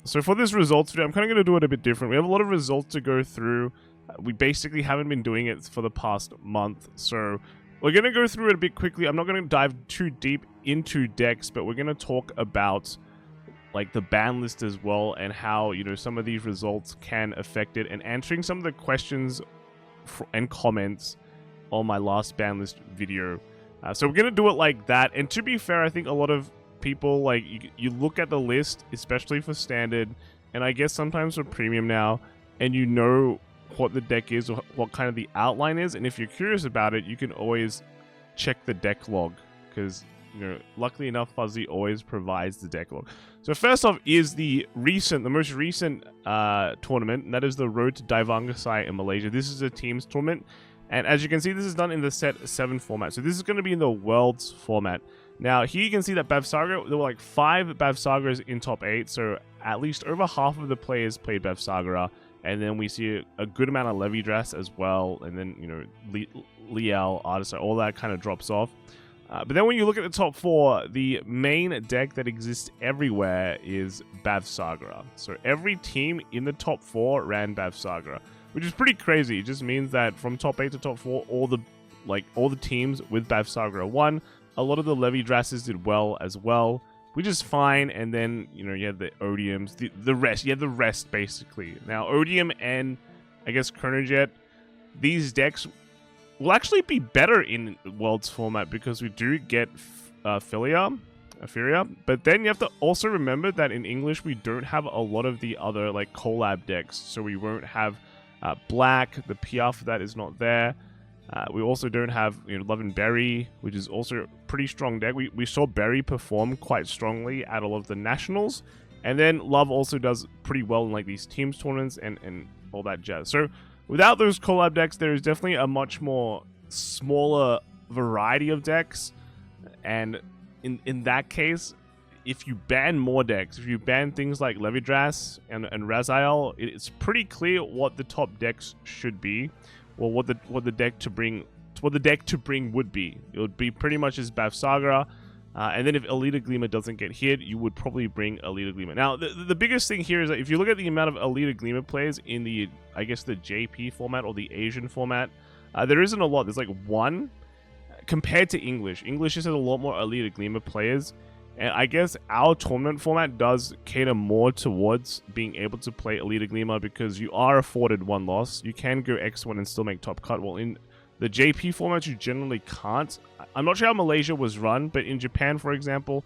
So for this results video, I'm kind of going to do it a bit different. We have a lot of results to go through. We basically haven't been doing it for the past month, so we're going to go through it a bit quickly. I'm not going to dive too deep into decks, but we're going to talk about like the ban list as well, and how, you know, some of these results can affect it, and answering some of the questions and comments on my last ban list video. So we're going to do it like that. And to be fair, I think a lot of people, like, you look at the list, especially for standard, and I guess sometimes for premium now, and you know what the deck is, or what kind of the outline is, and if you're curious about it, you can always check the deck log, because, you know, luckily enough, Fuzzy always provides the deck log. So first off is the most recent tournament, and that is the Road to Divangasai in Malaysia. This is a teams tournament, and as you can see, this is done in the set 7 format. So this is going to be in the Worlds format. Now, here you can see that Bavsaga, there were like 5 Bavsagas in top 8, so at least over half of the players played Bavsaga, and then we see a good amount of Levy Dress as well, and then, you know, Liel, Artist, all that kind of drops off. But then when you look at the top 4, the main deck that exists everywhere is Bavsaga. So every team in the top 4 ran Bavsaga, which is pretty crazy. It just means that from top 8 to top 4, all the teams with Bavsaga won. A lot of the Levy Dresses did well as well, which is fine. And then, you know, you have the Odiums, the rest. You have the rest, basically. Now, Odium and, I guess, Chronojet, these decks will actually be better in Worlds format, because we do get Philia, but then you have to also remember that in English we don't have a lot of the other like collab decks, so we won't have Black. The PR for that is not there. We also don't have, you know, Love and Berry, which is also a pretty strong deck. We saw Berry perform quite strongly at all of the nationals, and then Love also does pretty well in like these teams tournaments and all that jazz. So without those collab decks, there is definitely a much more smaller variety of decks. And in that case, if you ban more decks, if you ban things like Levidras and Raziel, it's pretty clear what the top decks should be, or what the deck to bring would be. It would be pretty much as Bavsaga. And then if Alita Gleamer doesn't get hit, you would probably bring Alita Gleamer. Now, the biggest thing here is that if you look at the amount of Alita Gleamer players in the, I guess, the JP format or the Asian format, there isn't a lot. There's like 1 compared to English. English just has a lot more Alita Gleamer players. And I guess our tournament format does cater more towards being able to play Alita Gleamer, because you are afforded 1 loss. You can go X1 and still make top cut. Well, in the JP format, you generally can't. I'm not sure how Malaysia was run, but in Japan, for example,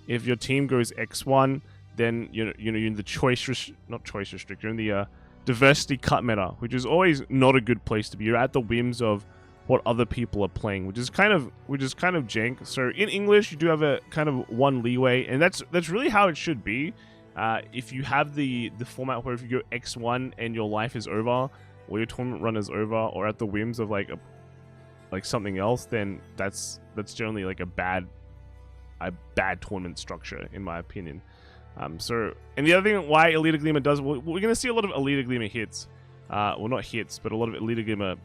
if your team goes X1, then you're in the you're in the diversity cut meta, which is always not a good place to be. You're at the whims of what other people are playing, which is kind of jank. So in English, you do have a kind of 1 leeway, and that's really how it should be. If you have the format where if you go X1 and your life is over, or your tournament run is over, or at the whims of like something else, then that's generally like a bad tournament structure, in my opinion. So, and the other thing why Alita Gleamer does, we're going to see a lot of Alita Gleamer hits, well, not hits, but a lot of Alita Gleamer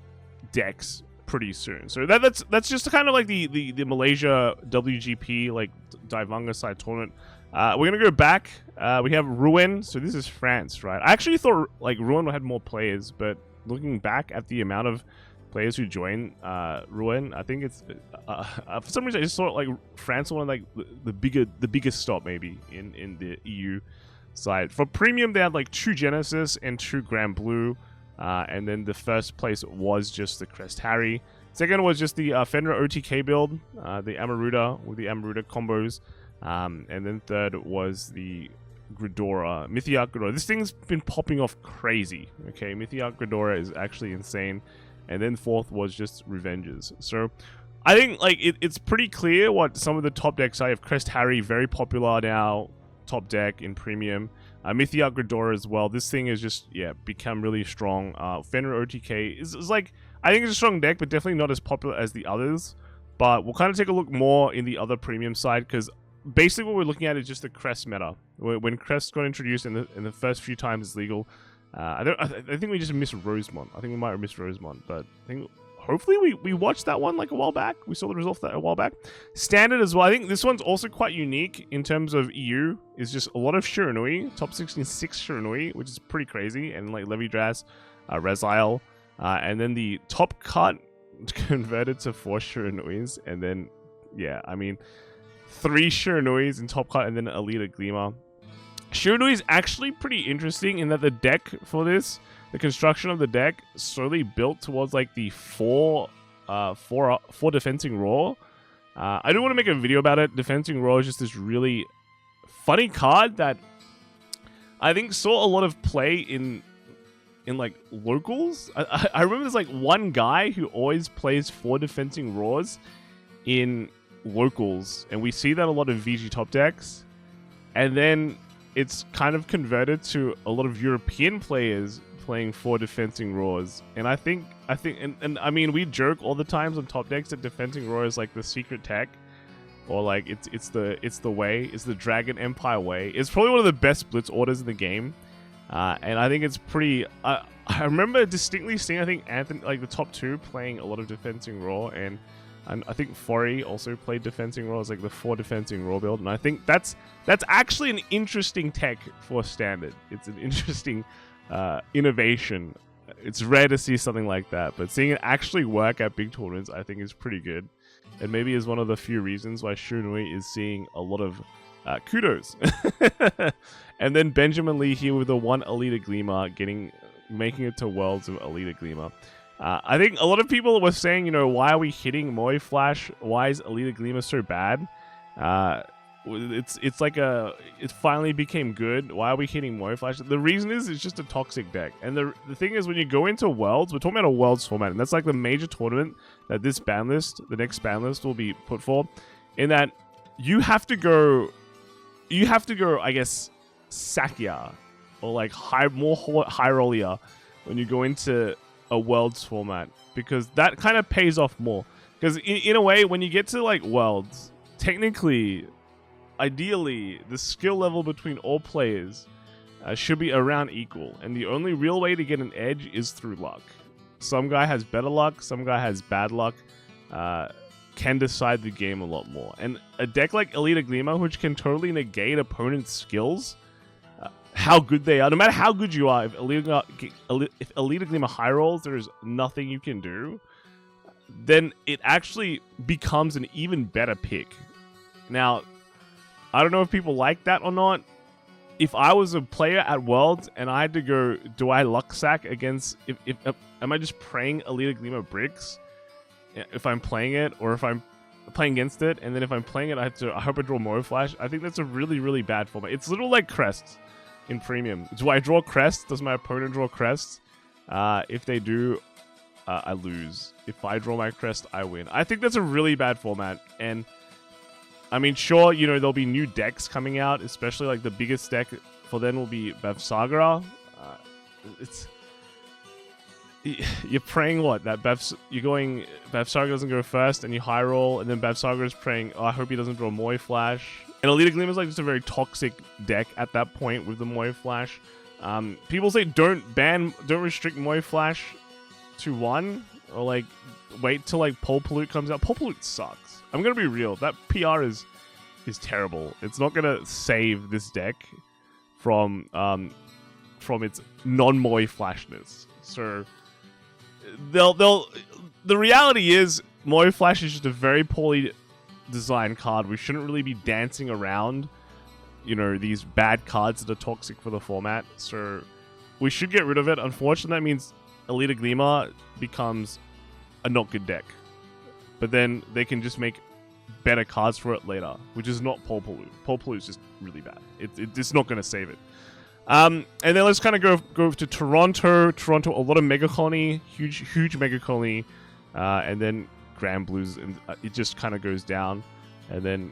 decks pretty soon. So that's just kind of like the Malaysia WGP like Divangasai tournament. We're gonna go back. We have Rouen. So this is France, right? I actually thought like Rouen had more players, but looking back at the amount of players who join Rouen, I think it's for some reason I just thought like France wanted like the biggest stop maybe in the EU side. For premium, they had like 2 Genesis and 2 Grand Blue. And then the first place was just the Crest Harry. Second was just the Fenrir OTK build, the Amaruta with the Amaruta combos. And then third was the Gridora, Mythiarch Gridora. This thing's been popping off crazy. Okay, Mythiarch Gridora is actually insane. And then fourth was just Revengers. So I think like it's pretty clear what some of the top decks are. You have Crest Harry, very popular now, top deck in premium. Mythiarch Gridora as well. This thing is just, yeah, become really strong. Fenrir OTK is like, I think it's a strong deck, but definitely not as popular as the others. But we'll kind of take a look more in the other premium side, because basically what we're looking at is just the Crest meta. When Crest got introduced in the first few times it's legal, I think we just missed Rosemont. I think we might have missed Rosemont, but I think hopefully we watched that one like a while back. We saw the result of that a while back. Standard as well. I think this one's also quite unique in terms of EU. Is just a lot of Shiranui, top 66 Shiranui, which is pretty crazy, and like Levi Dras, Rezile, and then the top cut converted to 4 Shiranuis, and then yeah, I mean 3 Shiranuis in top cut, and then Alita Gleamer. Shiranui is actually pretty interesting in that the deck for this, the construction of the deck, slowly built towards like the 4 defending Roar. I do want to make a video about it. Defending Roar is just this really funny card that I think saw a lot of play in like locals. I remember there's like one guy who always plays 4 defending Roars in locals, and we see that a lot of VG top decks, and then it's kind of converted to a lot of European players playing 4 defending Roars. And I think and I mean, we joke all the times on top decks that defending Roar is like the secret tech, or like it's the way, it's the Dragon Empire way. It's probably one of the best blitz orders in the game, and I think it's pretty. I remember distinctly seeing, I think Anthony, like the top 2, playing a lot of defending Roar, and I think Fori also played defending Roar as like the 4 defending Roar build, and I think that's actually an interesting tech for Standard. It's an interesting innovation. It's rare to see something like that, but seeing it actually work at big tournaments, I think is pretty good, and maybe is one of the few reasons why Shiranui is seeing a lot of kudos. And then Benjamin Lee here with the 1 Alita Gleamer, making it to Worlds of Alita Gleamer. I think a lot of people were saying, you know, why are we hitting Moe Flash? Why is Alita Gleamer so bad? It's like it finally became good. Why are we hitting Moe Flash? The reason is it's just a toxic deck. And the thing is, when you go into Worlds, we're talking about a Worlds format, and that's like the major tournament that this ban list, the next ban list, will be put for. In that you have to go, I guess, Sakya, or like more high rollier when you go into a Worlds format, because that kind of pays off more. Because in a way, when you get to like Worlds, technically, ideally, the skill level between all players should be around equal, and the only real way to get an edge is through luck. Some guy has better luck, some guy has bad luck, can decide the game a lot more. And a deck like Alita Gleamer, which can totally negate opponents' skills, how good they are, no matter how good you are, if Alita Gleamer high rolls, there is nothing you can do, then it actually becomes an even better pick. Now, I don't know if people like that or not. If I was a player at Worlds and I had to go, do I luck sack against, am I just praying Alita Gleamer bricks if I'm playing it, or if I'm playing against it, and then if I'm playing it, I hope I draw Moe Flash? I think that's a really, really bad format. It's little like crests in premium. Do I draw crests? Does my opponent draw crests? If they do, I lose. If I draw my crest, I win. I think that's a really bad format. And I mean, sure, you know, there'll be new decks coming out, especially like the biggest deck for then will be Bavsagra. You're praying what? That Bavsagra doesn't go first, and you high roll, and then Bavsagra is praying, oh, I hope he doesn't draw Moe Flash. And Alita Gleamer is like just a very toxic deck at that point with the Moe Flash. People say don't restrict Moe Flash to 1, or like wait till like Pole Pollute comes out. Pole Pollute sucks. I'm gonna be real. That PR is terrible. It's not gonna save this deck from its non-Moe Flashness. So the reality is Moe Flash is just a very poorly designed card. We shouldn't really be dancing around, you know, these bad cards that are toxic for the format. So we should get rid of it. Unfortunately, that means Alita Gleamer becomes a not good deck. But then they can just make better cards for it later, which is not Pole Pollute. Pole Pollute is just really bad. It's not going to save it. And then let's kind of go to Toronto. Toronto, a lot of Mega Colony, huge Mega Colony, and then Grand Blues, and it just kind of goes down, and then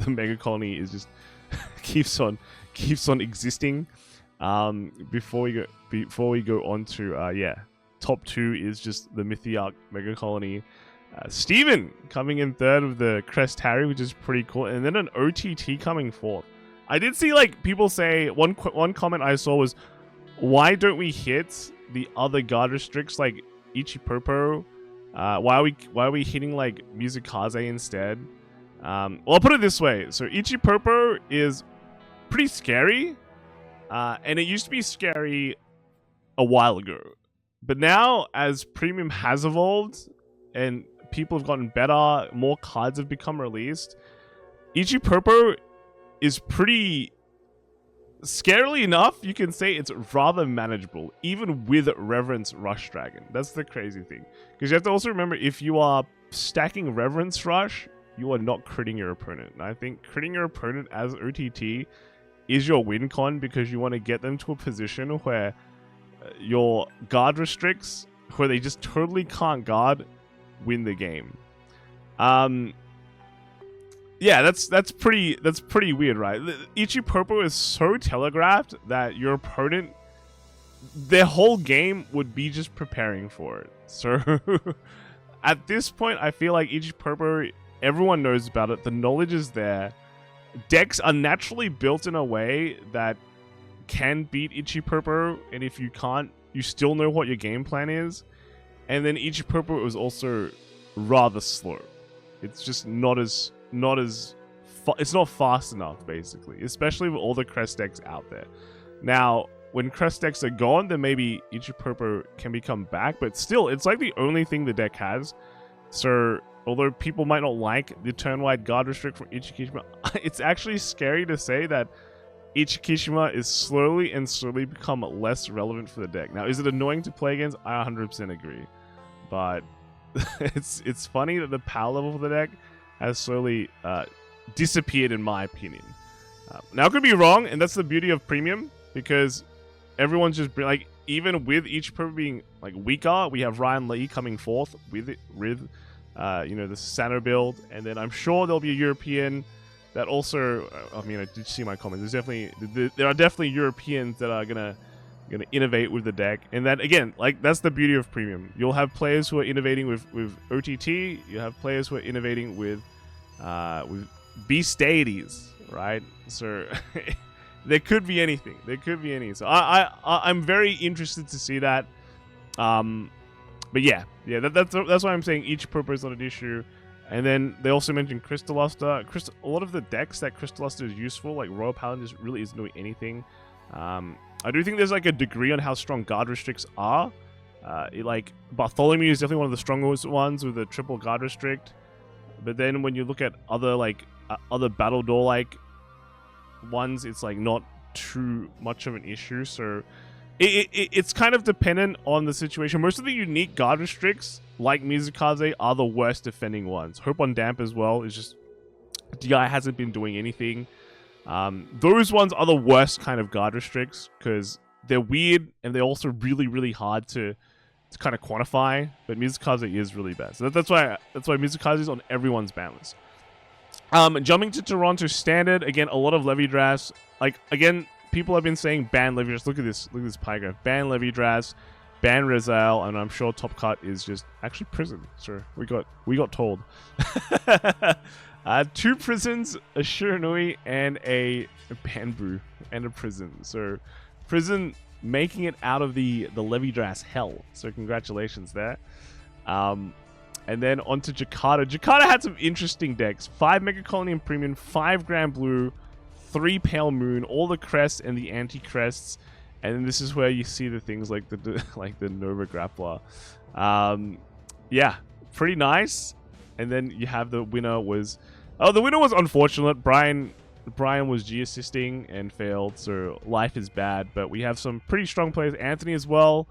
the Mega Colony is just keeps on existing. Before we go on to top 2 is just the Mythiarch Mega Colony. Steven coming in 3rd with the Crest Harry, which is pretty cool, and then an OTT coming 4th. I did see like people say, one comment I saw was, why don't we hit the other guard restricts like Ichipopo Why are we hitting like Mizukage instead? Well, I'll put it this way. So Ichipurpo is pretty scary, and it used to be scary a while ago. But now, as Premium has evolved and people have gotten better, more cards have become released, Ichipurpo is pretty... Scarily enough, you can say it's rather manageable, even with Reverence Rush Dragon. That's the crazy thing. Because you have to also remember, if you are stacking Reverence Rush, you are not critting your opponent. And I think critting your opponent as OTT is your win con, because you want to get them to a position where your guard restricts, where they just totally can't guard, win the game. Yeah, that's pretty weird, right? Ichipurpo is so telegraphed that your opponent, their whole game would be just preparing for it. So at this point, I feel like Ichipurpo, everyone knows about it. The knowledge is there. Decks are naturally built in a way that can beat Ichipurpo, and if you can't, you still know what your game plan is. And then Ichipurpo is also rather slow. It's just it's not fast enough, basically, especially with all the crest decks out there. Now, when crest decks are gone, then maybe Ichipurpo can become back, but still, it's like the only thing the deck has. So, although people might not like the turn-wide guard restrict from Ichikishima, it's actually scary to say that Ichikishima is slowly become less relevant for the deck. Now, is it annoying to play against? I 100% agree. But it's funny that the power level for the deck has slowly disappeared, in my opinion. Now, I could be wrong, and that's the beauty of Premium, because everyone's just like, even with each pro being like weaker, we have Ryan Lee coming forth with you know, the Sano build, and then I'm sure there'll be a European that also. I mean, I did see my comments. There are definitely Europeans that are gonna innovate with the deck, and that, again, like, that's the beauty of Premium. You'll have players who are innovating with OTT. You have players who are innovating with beast deities, right? So there could be anything. There could be any. So I'm very interested to see that. But yeah, that's why I'm saying Ichipurpo is not an issue. And then they also mentioned Crystal Luster. A lot of the decks that Crystal Luster is useful, like Royal Paladin, just really isn't doing anything. I do think there's like a degree on how strong guard restricts are. Like Bartholomew is definitely one of the strongest ones with a triple guard restrict. But then when you look at other other battle door like ones, it's like not too much of an issue. So it's kind of dependent on the situation. Most of the unique guard restricts, like Mizukage, are the worst defending ones. Hope on Damp as well is just, DI hasn't been doing anything. Those ones are the worst kind of guard restricts, because they're weird and they're also really, really hard to kind of quantify. But Mizukage is really bad. So that's why Mizukage is on everyone's ban list. Jumping to Toronto Standard, again, a lot of Levy drafts. Like, again, people have been saying ban Levy drafts. Look at this pie graph. Ban Levy drafts, ban Rezael, and I'm sure Top Cut is just actually prison. So we got told. 2 prisons, a Shiranui, and a Banbu, and a prison. So prison making it out of the Levy drafts hell. So congratulations there. And then on to Jakarta. Jakarta had some interesting decks. 5 Mega Colony and Premium, 5 Grand Blue, 3 Pale Moon, all the crests and the anti-crests. And then this is where you see the things like the Nova Grappler. Yeah, pretty nice. And then you have the winner was... Oh, the winner was unfortunate. Brian was G-assisting and failed, so life is bad. But we have some pretty strong players. Anthony as well,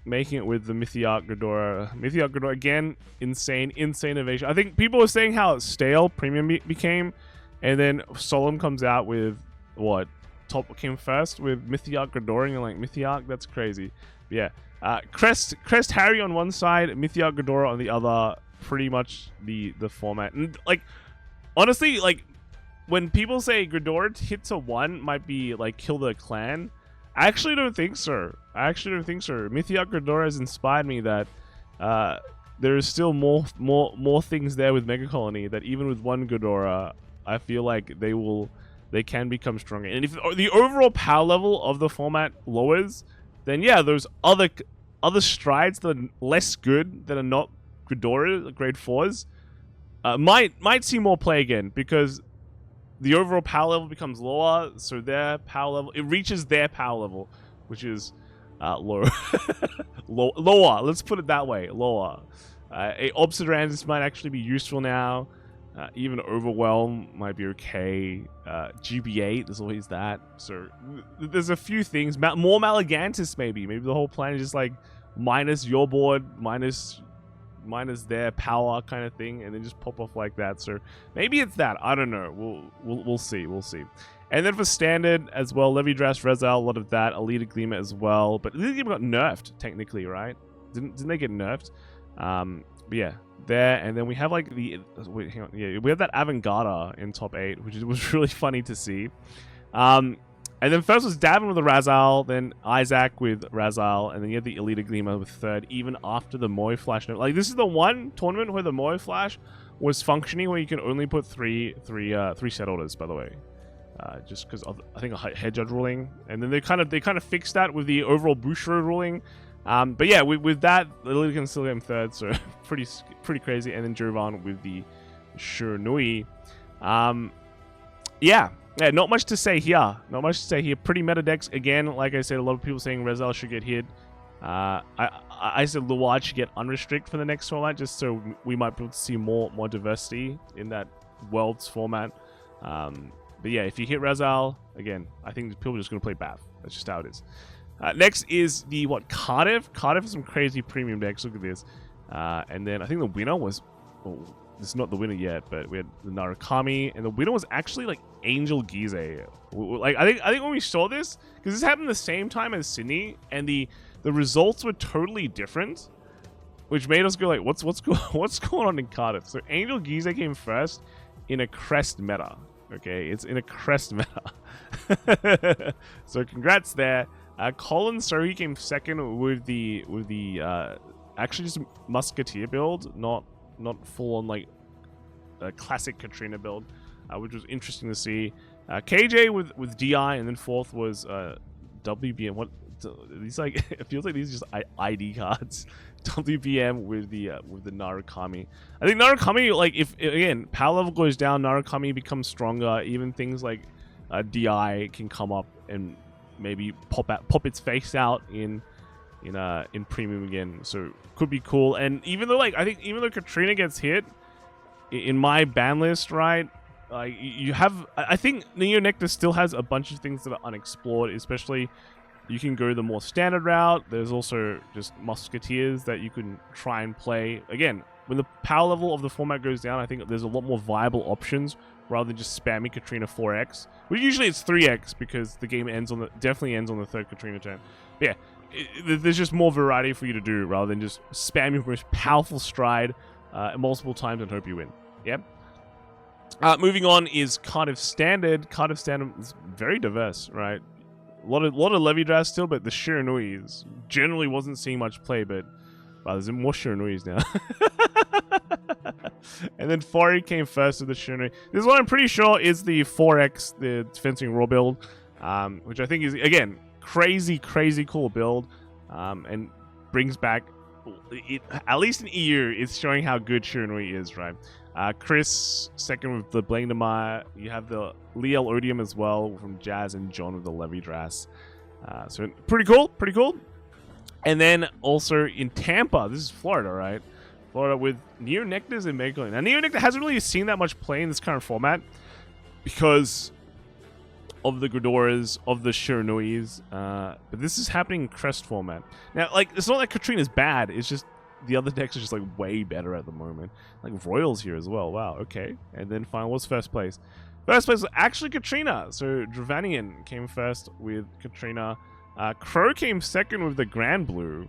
making it with the Mythiarch Ghidorah. Mythiarch Ghidorah, again, insane innovation. I think people were saying how stale Premium became, and then Solemn comes out with, what, Top came first with Mythiarch Ghidorah, and you're like, Mythiarch? That's crazy. But yeah, Crest Harry on one side, Mythiarch Ghidorah on the other. Pretty much the format. And like, honestly, like, when people say Ghidorah hits a 1 might be like kill the clan, I actually don't think so. Mythiarch Ghidorah has inspired me that there is still more things there with Mega Colony, that even with 1 Ghidorah, I feel like they can become stronger. And if the overall power level of the format lowers, then yeah, those other other strides that are less good, that are not Ghidorah, grade 4s, might see more play again, because the overall power level becomes lower, so their power level, it reaches their power level, which is low. Lower, let's put it that way, lower. Obsidians might actually be useful now. Even Overwhelm might be okay. GB8, there's always that. So there's a few things. More Malagantis maybe. Maybe the whole plan is just like minus your board, minus their power kind of thing, and then just pop off like that. So maybe it's that. I don't know. We'll see. We'll see. And then for standard as well, Levidrass, Rezal, a lot of that. Elite Gleamer as well. But Elite Gleamer got nerfed technically, right? Didn't they get nerfed? But yeah, there. And then we have like the wait, hang on. Yeah, we have that Avantgarde in top 8, which was really funny to see. And then first was Davin with the Razal, then Isaac with Razal, and then you had the Elite Gleamer with third, even after the Moe Flash. Like, this is the one tournament where the Moe Flash was functioning, where you can only put three set orders, by the way. Just because of, I think, a head judge ruling. And then they kind of fixed that with the overall Bushro ruling. But yeah, with that, the Elite can still get him third, so pretty crazy. And then Jovan with the Shiranui. Yeah, not much to say here. Not much to say here. Pretty meta decks. Again, like I said, a lot of people saying Rezal should get hit. I said Luard should get unrestricted for the next format, just so we might be able to see more diversity in that Worlds format. But yeah, if you hit Rezal, again, I think people are just going to play Bath. That's just how it is. Next is the, Cardiff? Cardiff is some crazy premium decks. Look at this. And then I think the winner was... Oh, this is not the winner yet, but we had the Narukami, and the winner was actually like Angel Gize. Like I think when we saw this, because this happened the same time as Sydney, and the results were totally different, which made us go like, what's going on in Cardiff? So Angel Gize came first in a crest meta. Okay, it's in a crest meta. So congrats there. Colin Surrey came second with the actually just Musketeer build, not full on like a classic Katrina build, which was interesting to see. KJ with DI, and then fourth was WBM. What these like? It feels like these are just ID cards. WBM with the Narukami. I think Narukami, like, if again power level goes down, Narukami becomes stronger. Even things like DI can come up and maybe pop its face out in premium again, so could be cool. And even though Katrina gets hit in my ban list, right, like you have, I think Neo Nectar still has a bunch of things that are unexplored. Especially you can go the more standard route. There's also just Musketeers that you can try and play. Again, when the power level of the format goes down, I think there's a lot more viable options rather than just spamming Katrina 4x. Well, usually it's 3x because the game definitely ends on the third Katrina turn. But yeah, there's just more variety for you to do rather than just spam your most powerful stride multiple times and hope you win. Yep. Moving on is Cardiff Standard. Cardiff Standard is very diverse, right? A lot of Levidrass still, but the Shiranuis generally wasn't seeing much play, but wow, there's more Shiranuis now. And then Fori came first with the Shiranui. This one I'm pretty sure is the 4x, the Fencing Raw build, which I think is, again, crazy cool build, and brings back, at least in EU, it's showing how good Shiranui is, right? Chris second with the Blangdemire. You have the Liel Odium as well from Jazz, and John with the Levidrass. So pretty cool. And then also in Tampa, this is Florida, right? Florida with Neo Nectars and Megalyn. Now Neo Nectar hasn't really seen that much play in this current format because of the Ghidorahs, of the Shiranuis, but this is happening in Crest format. Now, like, it's not like Katrina's bad, it's just the other decks are just, like, way better at the moment. Like, Royals here as well, wow, okay. And then final was first place. First place was actually Katrina, so Dravanian came first with Katrina. Crow came second with the Grand Blue.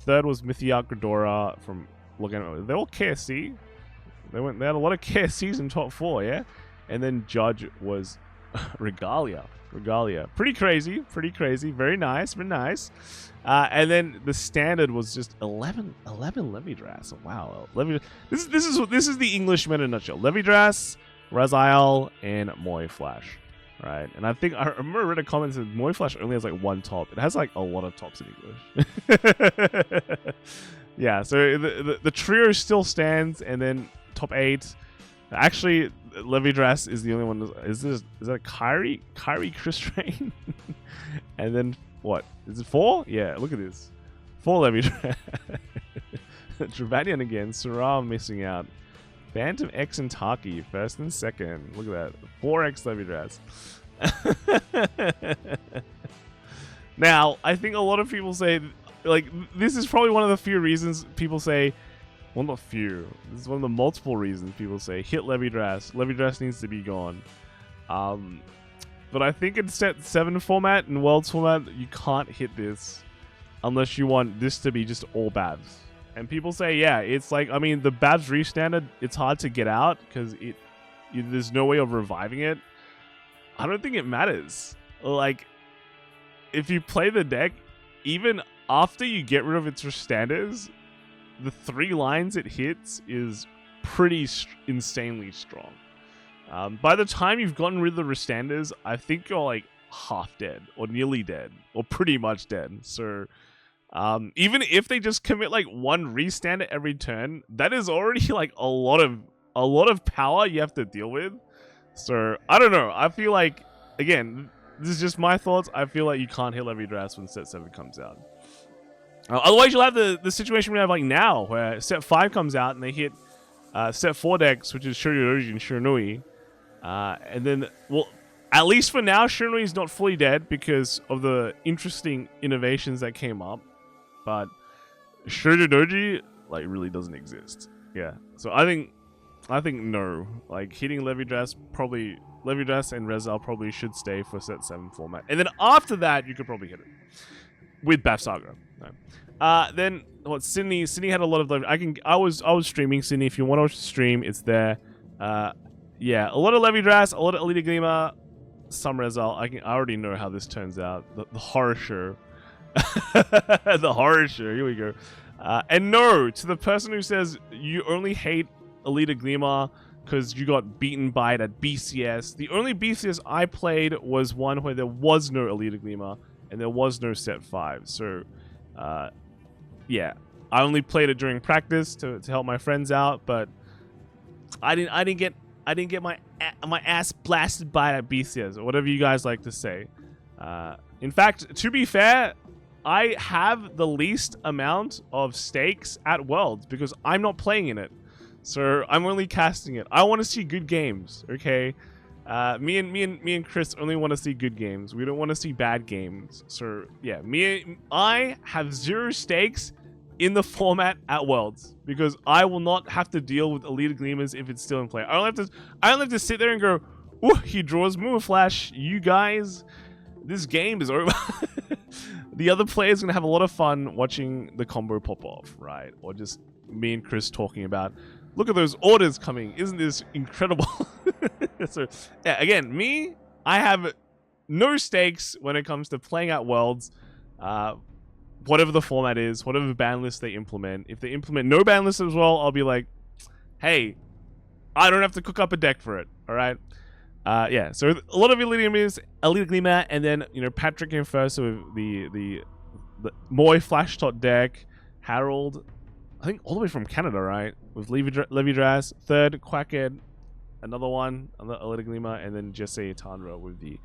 Third was Mythiarch Ghidorah from, they're all KSC. They had a lot of KSCs in top 4, yeah? And then Judge was Regalia. Pretty crazy. Very nice. And then the standard was just 11 Levidrass. Wow. This is the English meta in a nutshell. Levidrass, Raziel, and Moe Flash. right? And I think I remember I read a comment that Moy Flash only has like one top. It has like a lot of tops in English. Yeah, so the trio still stands, and then top 8. Actually, Levidras is the only one. Is that a Kyrie Chris Train? And then what? Is it 4? Yeah, look at this. 4 Levidras. Travadian again. Surah missing out. Phantom X and Taki, first and second. Look at that. 4X Levidras. Now, I think a lot of people say, like, this is probably one of the few reasons people say, well, not few. This is one of the multiple reasons people say, hit Levidras. Levidras needs to be gone. But I think in set 7 format and Worlds format, you can't hit this unless you want this to be just all Babs. And people say, yeah, it's like, I mean, the Babs restandard, it's hard to get out because there's no way of reviving it. I don't think it matters. Like, if you play the deck, even after you get rid of its restanders, the 3 lines it hits is pretty insanely strong. By the time you've gotten rid of the restanders, I think you're like half dead or nearly dead or pretty much dead. So even if they just commit like 1 restander every turn, that is already like a lot of power you have to deal with. So I don't know. I feel like, again, this is just my thoughts. I feel like you can't hit Levidras when set 7 comes out. Otherwise, you'll have the situation we have like now, where set 5 comes out and they hit set 4 decks, which is Shuriroji and Shiranui. And then, well, at least for now, Shiranui is not fully dead because of the interesting innovations that came up. But Shuriroji, like, really doesn't exist. Yeah. So I think no. Like, hitting Levidras and Rezal probably should stay for set 7 format. And then after that, you could probably hit it with Baf Saga. No. Then what? Sydney had a lot of. I was streaming Sydney. If you want to watch the stream, it's there. Yeah, a lot of Levidras, a lot of Elite Gleamer, some Rezal. I already know how this turns out. The horror show. The horror show. Here we go. And no, to the person who says you only hate Elite Gleamer because you got beaten by it at BCS. The only BCS I played was one where there was no Elite Gleamer and there was no set 5. So, yeah, I only played it during practice to help my friends out, but I didn't get my ass blasted by at BCS or whatever you guys like to say. In fact, to be fair, I have the least amount of stakes at Worlds because I'm not playing in it. So I'm only casting it. I want to see good games, okay? Me and Chris only want to see good games. We don't want to see bad games. So yeah, I have 0 stakes in the format at Worlds because I will not have to deal with Elite Gleamers if it's still in play. I don't have to sit there and go, "Ooh, he draws Moon Flash." You guys, this game is over. The other player's gonna have a lot of fun watching the combo pop off, right? Or just me and Chris talking about, look at those orders coming. Isn't this incredible? So, yeah, again, I have no stakes when it comes to playing at Worlds. Whatever the format is, whatever ban list they implement. If they implement no ban list as well, I'll be like, hey, I don't have to cook up a deck for it, all right? Yeah, so a lot of Elite Gleamer, and then, you know, Patrick came first with the Moy Flash Tot deck, Harold, I think all the way from Canada, right? With Levidras, third, Quackhead, another Elite Gleamer, and then Jesse Tanra with the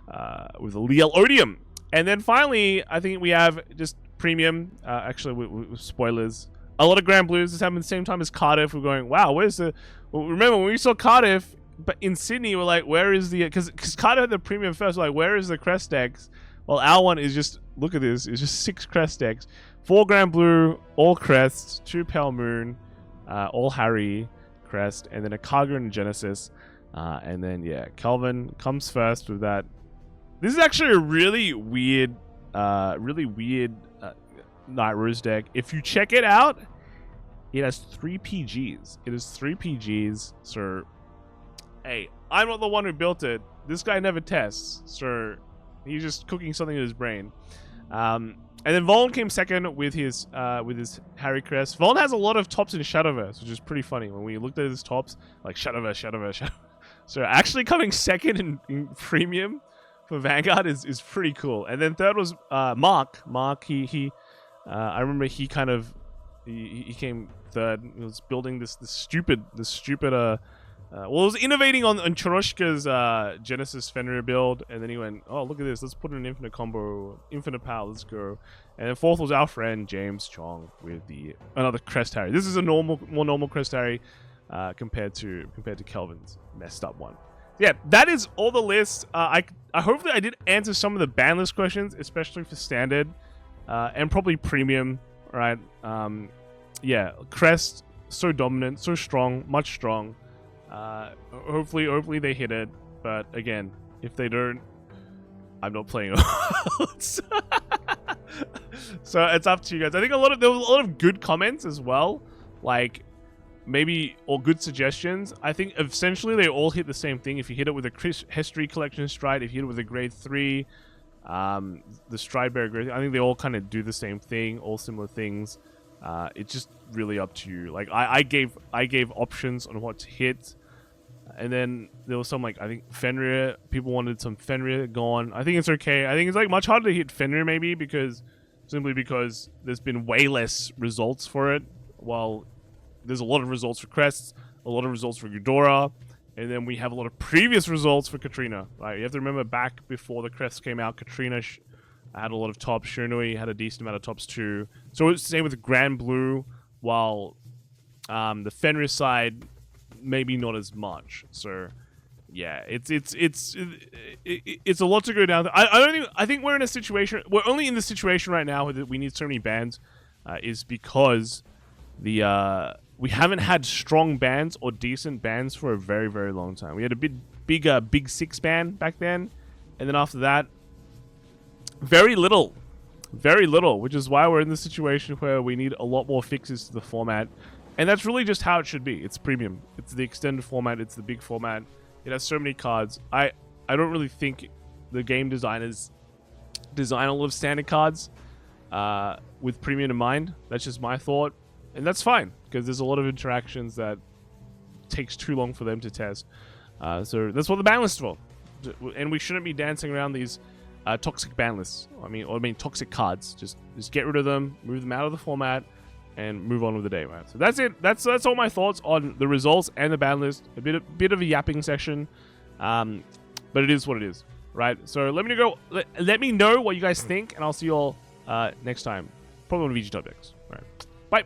Liel Odium. And then finally, I think we have just premium, actually with spoilers. A lot of Grand Blues. This happened at the same time as Cardiff. We're going, wow, where's the... Well, remember, when we saw Cardiff, but in Sydney, we're like, where is the... Because Cardiff had the premium first, we're like, where is the crest decks? Well, our one is just... Look at this. It's just 6 crest decks. 4 Grand Blue, all crests, 2 Pale Moon, all Harry crest, and then a Kaga and Genesis. And then, yeah, Kelvin comes first with that. This is actually a really weird Night Rose deck. If you check it out, it has 3 PGs. It is 3 PGs, so hey, I'm not the one who built it. This guy never tests, so he's just cooking something in his brain. And then Voln came second with his Harry Crest. Voln has a lot of tops in Shadowverse, which is pretty funny. When we looked at his tops, like Shadowverse. So actually coming second in premium for Vanguard is pretty cool. And then third was Mark. I remember he kind of he came third. He was building this stupid well, it was innovating on Choroshka's Genesis Fenrir build, and then he went, oh, look at this, let's put in an infinite combo, infinite power, let's go. And then fourth was our friend James Chong with another Crest Harry. This is a more normal Crest Harry compared to Kelvin's messed up one. Yeah, that is all the lists. I hopefully I did answer some of the ban list questions, especially for standard and probably premium, right? Yeah, Crest, so dominant, so strong, much strong. Hopefully they hit it, but again, if they don't, I'm not playing. So it's up to you guys. I think there was a lot of good comments as well, like maybe or good suggestions. I think essentially they all hit the same thing. If you hit it with a history collection stride, if you hit it with a grade 3, the stride bearer grade, I think they all kind of do the same thing, all similar things. It's just really up to you. Like I gave options on what to hit. And then there was some, like, I think Fenrir, people wanted some Fenrir gone. I think it's okay. I think it's like much harder to hit Fenrir maybe simply because there's been way less results for it. While there's a lot of results for Crests, a lot of results for Eudora, and then we have a lot of previous results for Katrina. Right? You have to remember back before the Crests came out, Katrina had a lot of tops. Shunui had a decent amount of tops too. So it's the same with Grand Blue, while the Fenrir side maybe not as much. So yeah, it's a lot to go down. I think we're in a situation. We're only in the situation right now that we need so many bans, is because we haven't had strong bans or decent bans for a very, very long time. We had a big 6 ban back then, and then after that, very little, which is why we're in the situation where we need a lot more fixes to the format. And that's really just how it should be. It's premium. It's the extended format. It's the big format. It has so many cards. I don't really think the game designers design a lot of standard cards with premium in mind. That's just my thought. And that's fine, because there's a lot of interactions that takes too long for them to test. So that's what the ban list is for. And we shouldn't be dancing around these toxic ban lists. I mean toxic cards. Just get rid of them, move them out of the format, and move on with the day, right? So that's it. That's all my thoughts on the results and the ban list. A bit of a yapping session, but it is what it is, right? So let me know what you guys think, and I'll see you all next time, probably on VG Top Decks. All right, bye.